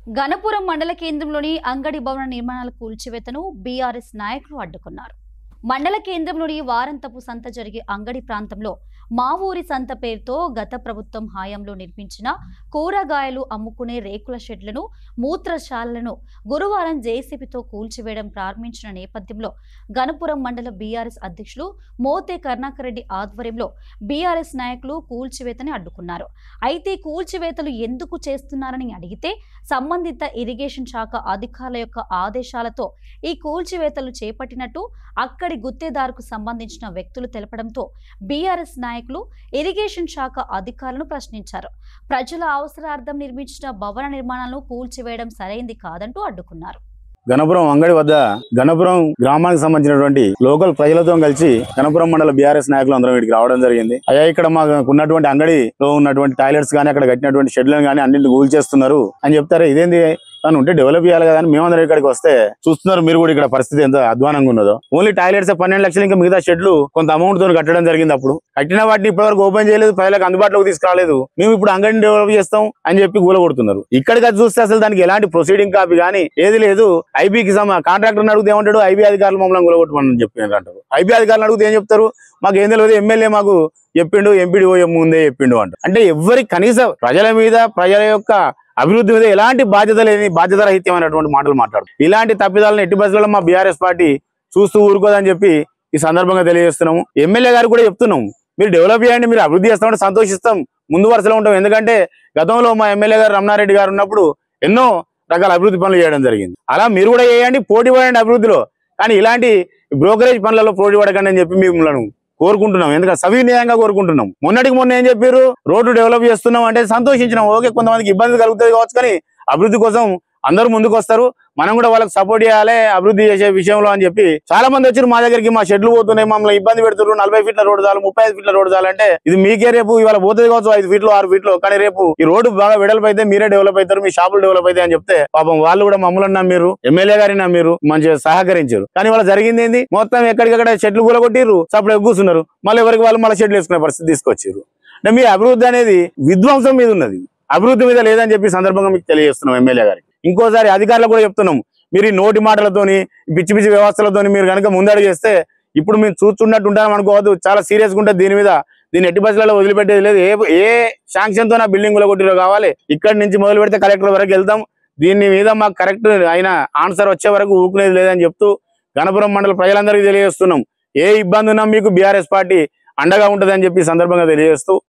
గణపురం మండల కేంద్రంలోని అంగడి భవన నిర్మాణాల కూల్చివేతను బీఆర్ఎస్ నాయకులు అడ్డుకున్నారు. మండల కేంద్రంలోని వారంతపు సంత జరిగే అంగడి ప్రాంతంలో మా ఊరి సంత పేరుతో గత ప్రభుత్వం హయాంలో నిర్మించిన కూరగాయలు అమ్ముకునే రేకుల షెడ్లను, మూత్రశాలలను గురువారం జేసీబీతో కూల్చివేయడం ప్రారంభించిన నేపథ్యంలో గణపురం మండల బీఆర్ఎస్ అధ్యక్షులు మోతే కరుణాకర్ రెడ్డి ఆధ్వర్యంలో బీఆర్ఎస్ నాయకులు కూల్చివేతని అడ్డుకున్నారు. అయితే కూల్చివేతలు ఎందుకు చేస్తున్నారని అడిగితే సంబంధిత ఇరిగేషన్ శాఖ అధికారుల యొక్క ఆదేశాలతో ఈ కూల్చివేతలు చేపట్టినట్టు అక్కడి గుత్తేదారుకు సంబంధించిన వ్యక్తులు తెలపడంతో బీఆర్ఎస్ నాయకులు ఇరిగేషన్ శాఖ అధికారులను ప్రశ్నించారు. ప్రజల అవసరార్థం నిర్మించిన భవన నిర్మాణాలను కూల్చివేయడం సరైంది కాదంటూ అడ్డుకున్నారు. గణపురం అంగడి వద్ద గణపురం గ్రామానికి సంబంధించినటువంటి లోకల్ ప్రజలతో కలిసి గణపురం మండల బీఆర్ఎస్ నాయకులు అందరం వీటికి రావడం జరిగింది. అయ్యా, ఇక్కడ మాకు ఉన్నటువంటి అంగడిలో ఉన్నటువంటి టాయిలెట్స్ గానీ, అక్కడ కట్టినటువంటి షెడ్లను గానీ అన్నింటిని కూల్చేస్తున్నారు అని చెప్తారు. ఇదేంది అని ఉంటే డెవలప్ చేయాలి కదా అని మేమందరం ఇక్కడికి వస్తే చూస్తున్నారు మీరు కూడా ఇక్కడ పరిస్థితి ఎంత అధ్వానంగా ఉన్నదో. ఓన్లీ టాయిలెట్స్ 12 లక్షలు, ఇంకా మిగతా షెడ్లు కొంత అమౌంట్ తో కట్టడం జరిగింది. అప్పుడు కట్టిన వాటిని ఇప్పటివరకు ఓపెన్ చేయలేదు, ప్రజలకు అందుబాటులోకి తీసుకురాలేదు. మేము ఇప్పుడు అంగడిని డెవలప్ చేస్తాం అని చెప్పి కూలగొడుతున్నారు. ఇక్కడికి చూస్తే అసలు దానికి ఎలాంటి ప్రొసీడింగ్ కాపీ కానీ ఏది లేదు. ఐబీకి కాంట్రాక్టర్ అడిగితే ఏమంటాడు, ఐబీ అధికారులు మమ్మల్ని కూలగొట్టమని చెప్పి అంటారు. ఐబీ అధికారులు అడిగితే ఏం చెప్తారు, మాకు ఏం తెలియదు, ఎమ్మెల్యే మాకు చెప్పిండు, ఎంపీడీ ముందే చెప్పిండు అంటారు. అంటే ఎవరికి కనీసం ప్రజల మీద, ప్రజల యొక్క అభివృద్ధి మీద ఎలాంటి బాధ్యత లేని, బాధ్యత రహిత్యం అనేటువంటి మాటలు మాట్లాడు. ఇలాంటి తప్పిదాలను ఎట్టి బస్సులలో మా బీఆర్ఎస్ పార్టీ చూస్తూ ఊరుకోదని చెప్పి ఈ సందర్భంగా తెలియజేస్తున్నాము. ఎమ్మెల్యే గారు కూడా చెప్తున్నాము, మీరు డెవలప్ చేయండి, మీరు అభివృద్ధి చేస్తామంటే సంతోషిస్తాం, ముందు వరుసలో ఉంటాం. ఎందుకంటే గతంలో మా ఎమ్మెల్యే గారు రమణారెడ్డి గారు ఉన్నప్పుడు ఎన్నో రకాల అభివృద్ధి పనులు చేయడం జరిగింది. అలా మీరు కూడా చేయండి, పోటీ పడండి అభివృద్ధిలో. కానీ ఇలాంటి బ్రోకరేజ్ పనులలో పోటీ పడకండి అని చెప్పి మిమ్మల్ని కోరుకుంటున్నాం. ఎందుకంటే సవినయంగా కోరుకుంటున్నాం. మొన్నటికి మొన్న ఏం చెప్పారు, రోడ్డు డెవలప్ చేస్తున్నాం అంటే సంతోషించినాం. ఓకే, కొంతమందికి ఇబ్బంది కలుగుతుంది కావచ్చు, కానీ అభివృద్ధి కోసం అందరూ ముందుకు వస్తారు, మనం కూడా వాళ్ళకి సపోర్ట్ చేయాలి అభివృద్ధి చేసే విషయంలో అని చెప్పి చాలా మంది వచ్చారు మా దగ్గరికి. మా షెడ్లు పోతున్నాయి, మమ్మల్ని ఇబ్బంది పెడుతున్నారు, 40 ఫీట్ల రోడ్డు చాలు, 35 ఫీట్ల రోడ్డు చాలు అంటే ఇది మీకే రేపు ఇవాళ పోతుంది కావచ్చు 5 ఫీట్లు 6 ఫీట్లు, కానీ రేపు ఈ రోడ్డు బాగా వెడల్పు అయితే మీరే డెవలప్ అవుతారు, మీ షాపులు డెవలప్ అయితే అని చెప్తే పాపం వాళ్ళు కూడా మమ్మల్ని నమ్మిరు, ఎమ్మెల్యే గారిని నమ్మిరు, మంచిగా సహకరించారు. కానీ వాళ్ళ జరిగింది ఏంది, మొత్తం ఎక్కడికక్కడ షెడ్లు కూలగొట్టిర్రు, సప్పుడు కూర్చున్నారు, మళ్ళీ ఎవరికి వాళ్ళు మళ్ళీ షెడ్లు వేసుకునే పరిస్థితి తీసుకొచ్చారు. అంటే మీ అభివృద్ధి అనేది విధ్వంసం మీద ఉన్నది, అభివృద్ధి మీద లేదని చెప్పి సందర్భంగా మీకు తెలియజేస్తున్నాం ఎమ్మెల్యే గారికి. ఇంకోసారి అధికారులు కూడా చెప్తున్నాం, మీరు ఈ నోటి మాటలతోని, పిచ్చి పిచ్చి వ్యవస్థలతోని మీరు కనుక ముందడుగు చేస్తే ఇప్పుడు మేము చూస్తున్నట్టు ఉంటాం అనుకోవద్దు, చాలా సీరియస్గా ఉంటుంది దీని మీద. దీన్ని ఎట్టి బస్సులలో వదిలిపెట్టేది లేదు. ఏ శాంక్షన్ తో నా బిల్డింగ్ కొట్టిరో కావాలి, ఇక్కడి నుంచి మొదలు పెడితే కలెక్టర్ వరకు వెళ్తాం. దీని మీద మాకు కరెక్ట్ అయిన ఆన్సర్ వచ్చే వరకు ఊరుకునేది లేదని చెప్తూ గణపురం మండల ప్రజలందరికీ తెలియజేస్తున్నాం. ఏ ఇబ్బంది ఉన్నా మీకు బీఆర్ఎస్ పార్టీ అండగా ఉంటుందని చెప్పి సందర్భంగా తెలియజేస్తూ